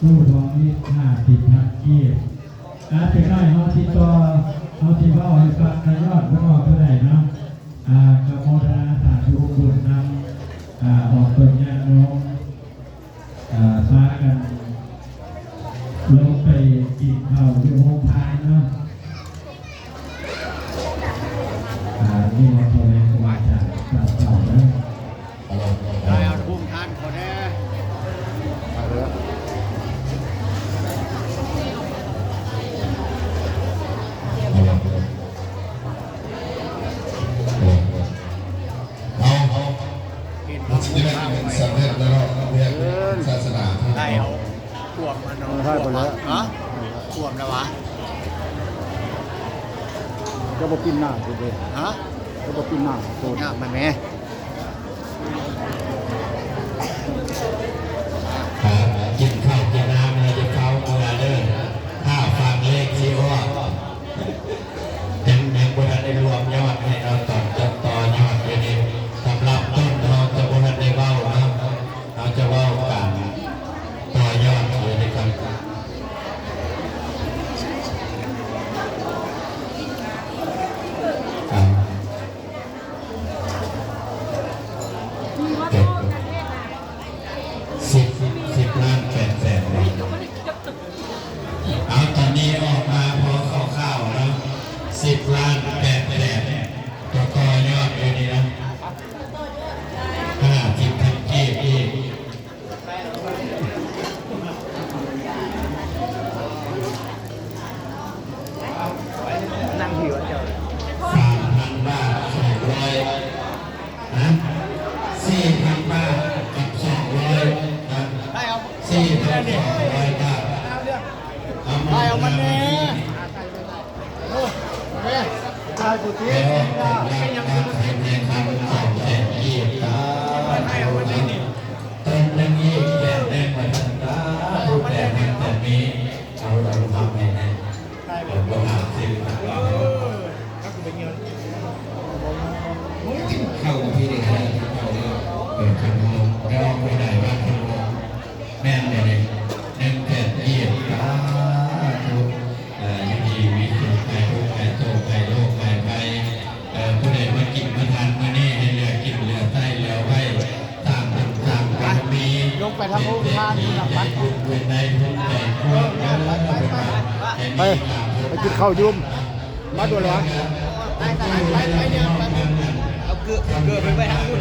ตู้ทองนี่50,000กีบเป็นได้เขาที่ต่อเขาที่ว่าให้ฟังกระยอดไม่ออกเท่าไหร่เนาะกระโมทนาสาธุบุญนำออกตัวญาติโยมพากันลงไปกินข้าวอยู่โรงทานเนาะนี่มาตัวเองกว่าจะเต่าแล้วได้เอาภูมิทานเขาแน่นี่เป็นสำเร็จแล้วเรียนศาสนาได้เอาขวบมันเอาขวบแล้วฮะขวบแล้ววะก็บอกกินหน้าสุดเลยฮะก็บอกกินหน้าสุดหน้ามันแม่กินข้าวกินน้ำอะไรจะเข้าเมื่อเดินถ้าฟังเลขที่ว่ายังบุญได้รวมยอดให้เราต่อยอดอยู่ดีสำหรับต้นเราจะบุญได้เว้านะเราจะเว้ากันต่อยอดอยู่ในกัน10 ล้าน8 แสนเอาตอนนี้ออกมาพอข้าวๆแล้ว10 ล้าน8 แสนต่อยอดอยู่นี่นะ50,000กีบอีกนั่งหิวเจ้า3,000 บาท200นะ4,000 บาทกับ200นะ4,200 บาทได้เอามันแน่ตายกูที่เป็นยังไงเป็นคำของแทนยี่ตาต้นนึงยี่แดงแดงเหมือนตารูปแดงแต่นี้เราทำไม่ได้ผมก็หาซื้อมาเข้ากับพี่เด็กได้เข้าเลยเปิดคันมองร้องไม่ได้ว่าคันมองแม่เนี่ย1 แผ่นยี่ตาทุกยังดีวิสุทธิ์ไปทุกไปโตไปโลกไปผู้ใดมากินมาทานมานี่ให้เหลือกินเหลือใต้เหลือไว้ตามบุญตามบารมีลงไปทำบุญทานหลับวัดเป็นในบุญในพวกนั้นไปกินข้าวยุ่มมาดูเลยไปเดี๋ยวเอาเกลือไปทำบุญ